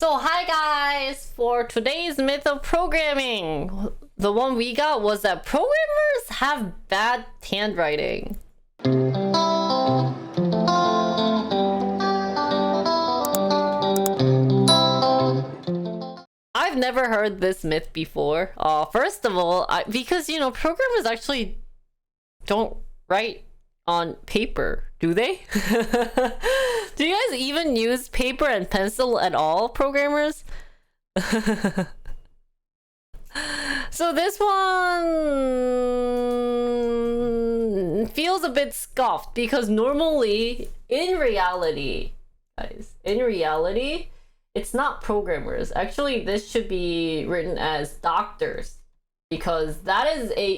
So hi guys, for today's myth of programming, the one we got was that programmers have bad handwriting. I've never heard this myth before. First of all, because programmers actually don't write on paper, do they? Do you guys even use paper and pencil at all, programmers? So this one feels a bit scuffed because normally, in reality, guys, it's not programmers. Actually, this should be written as doctors because that is a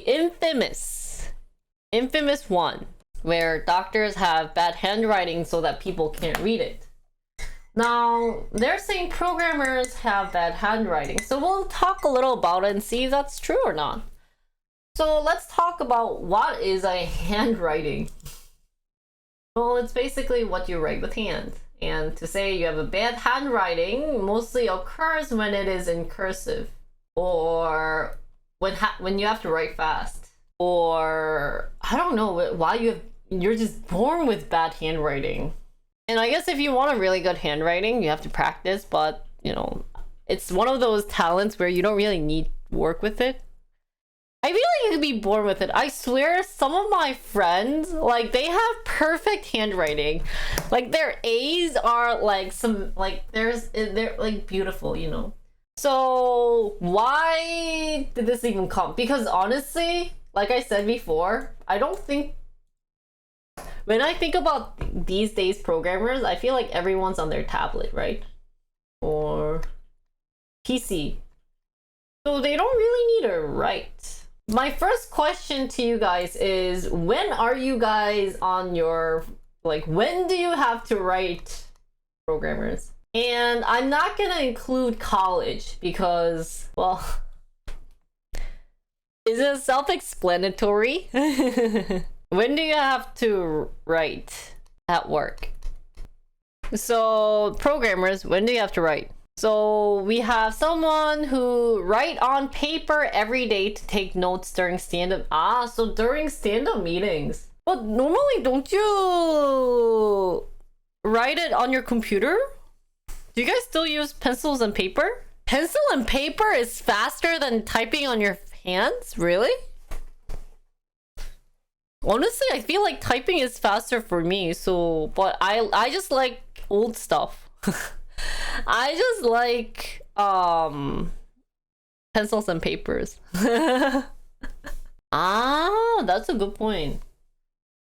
infamous one where doctors have bad handwriting so that people can't read it. Now, they're saying programmers have bad handwriting, so we'll talk a little about it and see if that's true or not. So let's talk about what is a handwriting. Well, it's basically what you write with hand. And to say you have a bad handwriting mostly occurs when it is in cursive, or when you have to write fast, or I don't know why you're just born with bad handwriting. And I guess if you want a really good handwriting, you have to practice, but it's one of those talents where you don't really need to work with it. I feel like you could be born with it. I swear, some of my friends, they have perfect handwriting. Their A's are they're beautiful, So why did this even come? Because honestly, like I said before, when I think about these days programmers, I feel like everyone's on their tablet, right? Or PC. So they don't really need to write. My first question to you guys is, when are you guys on your, when do you have to write, programmers? And I'm not gonna include college because, well, is it self-explanatory? When do you have to write at work? So programmers, when do you have to write? So we have someone who write on paper every day to take notes during stand-up. So during stand-up meetings. But normally, don't you write it on your computer? Do you guys still use pencils and paper? Pencil and paper is faster than typing on your hands? Really? Honestly, I feel like typing is faster for me, but I just like old stuff. I just like pencils and papers. That's a good point.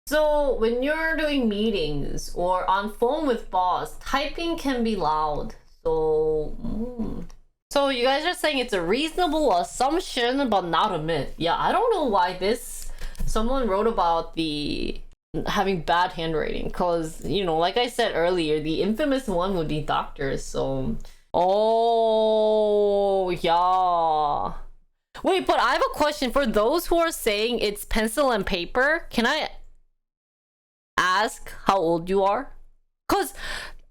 So when you're doing meetings or on phone with boss, typing can be loud. So you guys are saying it's a reasonable assumption but not a myth. Yeah, I don't know why someone wrote about the having bad handwriting, because like I said earlier, the infamous one would be doctors. So yeah, wait, but I have a question for those who are saying it's pencil and paper. Can I ask how old you are? Because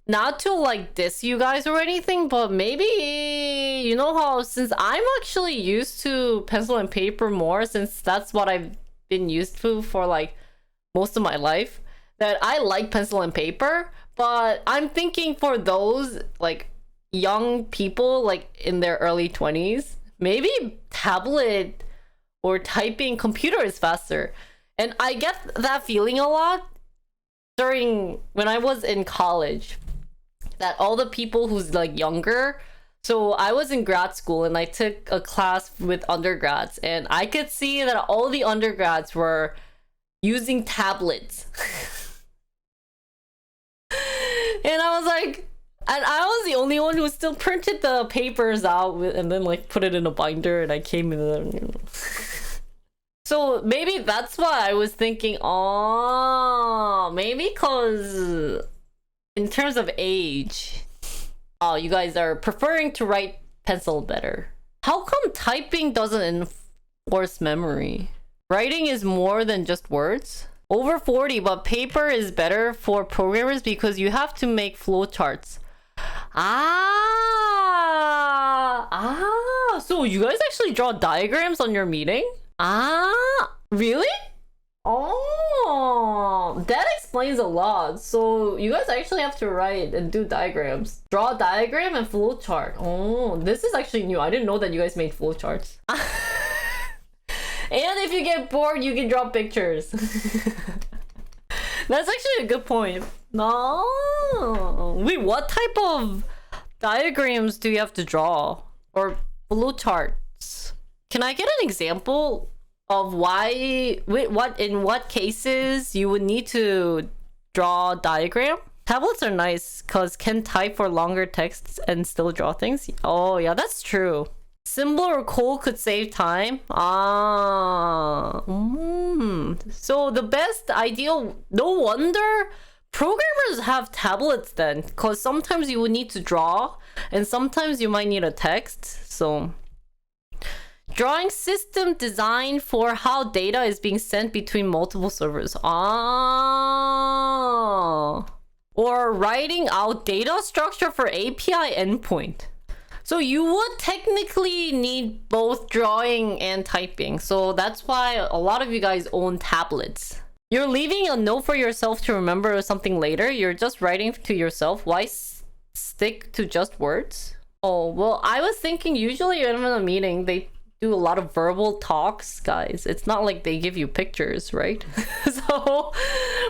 not to diss you guys or anything, but maybe how, since I'm actually used to pencil and paper more, since that's what I've been used to for most of my life, that I like pencil and paper. But I'm thinking for those young people in their early 20s, maybe tablet or typing computer is faster. And I get that feeling a lot when I was in college, that all the people who's younger. So I was in grad school and I took a class with undergrads, and I could see that all the undergrads were using tablets. And I was the only one who still printed the papers out and then put it in a binder, and I came in So maybe that's why I was thinking, maybe because in terms of age, you guys are preferring to write pencil better. How come typing doesn't enforce memory? Writing is more than just words? Over 40, but paper is better for programmers because you have to make flowcharts. so you guys actually draw diagrams on your meeting? Really? Oh, that explains a lot. So you guys actually have to write and do diagrams. Draw a diagram and flowchart. Oh, this is actually new. I didn't know that you guys made flowcharts. And if you get bored, you can draw pictures. That's actually a good point. No. Wait, what type of diagrams do you have to draw? Or flowcharts? Can I get an example of in what cases you would need to draw a diagram? Tablets are nice because can type for longer texts and still draw things. Oh yeah, that's true. Symbol or code could save time. So the best ideal, no wonder programmers have tablets then, because sometimes you would need to draw and sometimes you might need a text. So drawing system design for how data is being sent between multiple servers. Or writing out data structure for API endpoint. So you would technically need both drawing and typing. So that's why a lot of you guys own tablets. You're leaving a note for yourself to remember something later. You're just writing to yourself. Why stick to just words? Oh, well, I was thinking usually in a meeting, they do a lot of verbal talks, guys. It's not like they give you pictures, right? So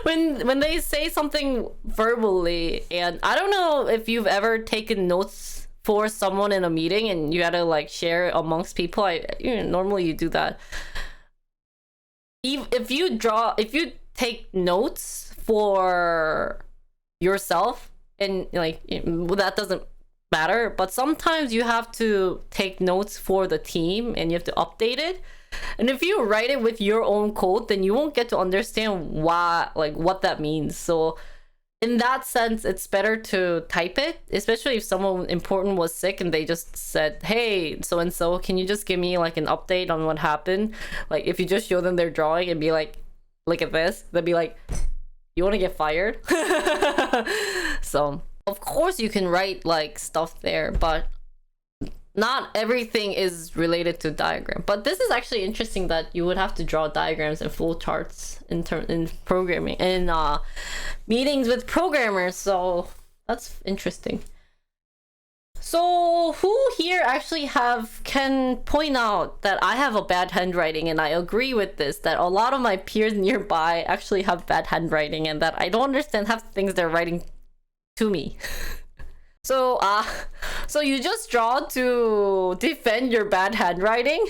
when they say something verbally, and I don't know if you've ever taken notes for someone in a meeting and you gotta like share amongst people. Normally you do that. If you take notes for yourself, and like that doesn't matter, but sometimes you have to take notes for the team and you have to update it. And if you write it with your own code, then you won't get to understand what that means. So in that sense, it's better to type it, especially if someone important was sick and they just said, hey, so-and-so, can you just give me like an update on what happened? Like if you just show them their drawing and be like, look at this, they'll be like, you want to get fired? So of course you can write like stuff there, but not everything is related to diagram. But this is actually interesting that you would have to draw diagrams and flowcharts in programming, in meetings with programmers. So that's interesting. So who here actually can point out that I have a bad handwriting? And I agree with this, that a lot of my peers nearby actually have bad handwriting and that I don't understand half the things they're writing to me. So you just draw to defend your bad handwriting?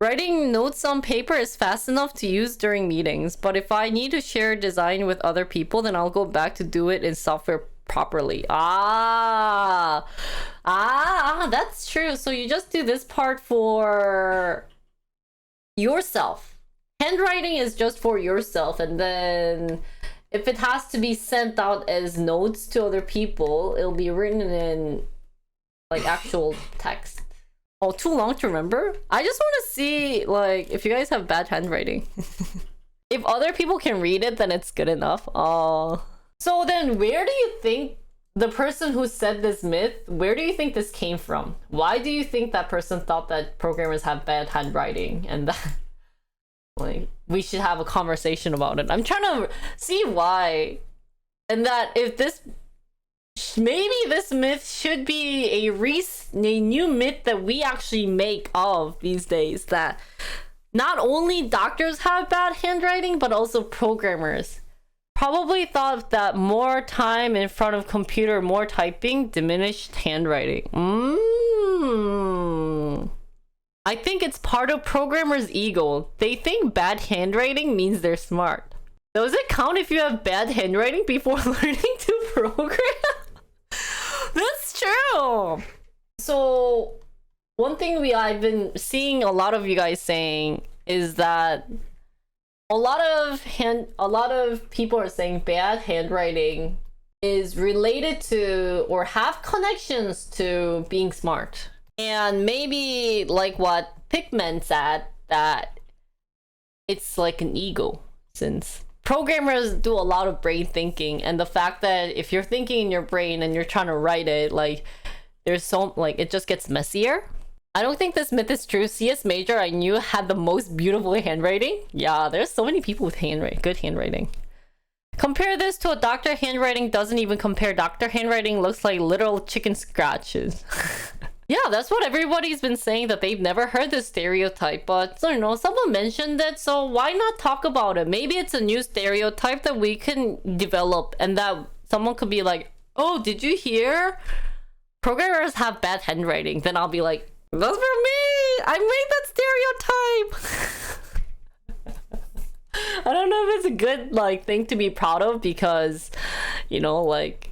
Writing notes on paper is fast enough to use during meetings, but if I need to share design with other people, then I'll go back to do it in software properly. That's true. So you just do this part for yourself. Handwriting is just for yourself, and then if it has to be sent out as notes to other people, it'll be written in like actual text. Oh, too long to remember? I just want to see like if you guys have bad handwriting. If other people can read it, then it's good enough. Oh. So then where do you think the person who said this myth, where do you think this came from? Why do you think that person thought that programmers have bad handwriting and that like we should have a conversation about it? I'm trying to see why, and that if maybe this myth should be a new myth that we actually make of these days, that not only doctors have bad handwriting but also programmers probably thought that more time in front of computer, more typing, diminished handwriting. I think it's part of programmers' ego. They think bad handwriting means they're smart. Does it count if you have bad handwriting before learning to program? That's true. So one thing I've been seeing a lot of you guys saying is that a lot of people are saying bad handwriting is related to or have connections to being smart. And maybe like what Pigman said, that it's like an ego, since programmers do a lot of brain thinking, and the fact that if you're thinking in your brain and you're trying to write it, like there's so like it just gets messier. I don't think this myth is true. CS major I knew had the most beautiful handwriting. Yeah, there's so many people with good handwriting. Compare this to a doctor handwriting. Doesn't even compare. Doctor handwriting looks like literal chicken scratches. Yeah, that's what everybody's been saying, that they've never heard this stereotype, but you know, someone mentioned it, so why not talk about it? Maybe it's a new stereotype that we can develop, and that someone could be like, oh, did you hear? Programmers have bad handwriting. Then I'll be like, that's for me! I made that stereotype! I don't know if it's a good like thing to be proud of, because, you know, like,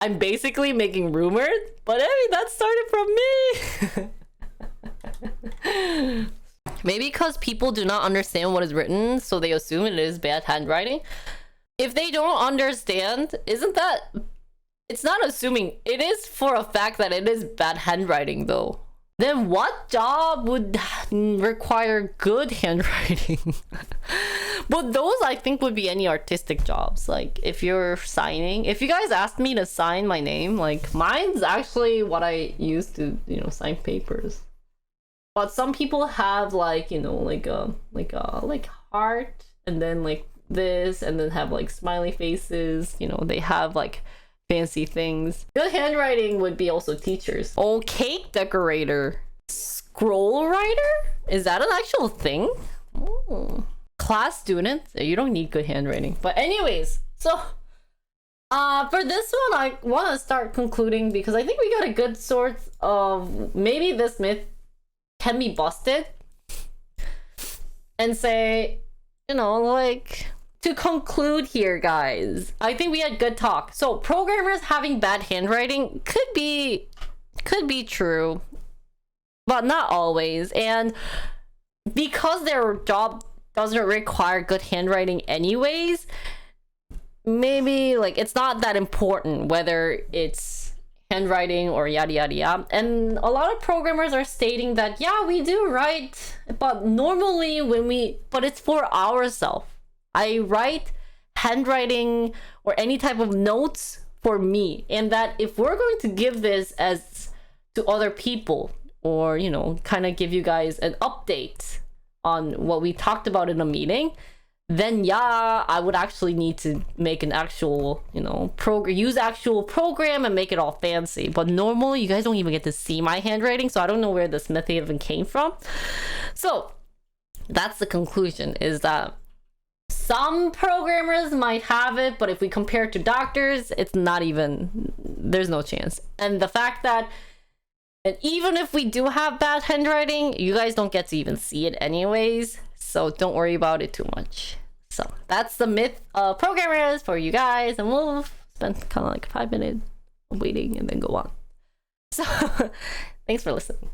I'm basically making rumors, but hey, that started from me! Maybe because people do not understand what is written, so they assume it is bad handwriting. If they don't understand, isn't that... It's not assuming. It is for a fact that it is bad handwriting, though. Then what job would require good handwriting? But those, I think, would be any artistic jobs. Like, if you're signing... If you guys asked me to sign my name, like, mine's actually what I use to, you know, sign papers. But some people have, like, you know, like heart, and then, like, this, and then have, like, smiley faces. You know, they have, like, fancy things. Good handwriting would be also teachers. Oh, cake decorator. Scroll writer? Is that an actual thing? Oh. Class students? You don't need good handwriting. But anyways, so for this one, I want to start concluding, because I think we got a good sort of... Maybe this myth can be busted. And say, you know, like... To conclude here, guys, I think we had good talk. So programmers having bad handwriting could be true, but not always. And because their job doesn't require good handwriting anyways, maybe like it's not that important whether it's handwriting or yada yada yada. And a lot of programmers are stating that, yeah, we do write, but normally but it's for ourselves. I write handwriting or any type of notes for me, and that if we're going to give this as to other people, or, you know, kind of give you guys an update on what we talked about in a meeting, then yeah, I would actually need to make an actual, you know, use actual program and make it all fancy. But normally you guys don't even get to see my handwriting, so I don't know where this myth even came from. So that's the conclusion, is that some programmers might have it, but if we compare to doctors, it's not even, there's no chance. And the fact that, and even if we do have bad handwriting, you guys don't get to even see it anyways, so don't worry about it too much. So that's the myth of programmers for you guys, and we'll spend kind of like 5 minutes waiting and then go on. So thanks for listening.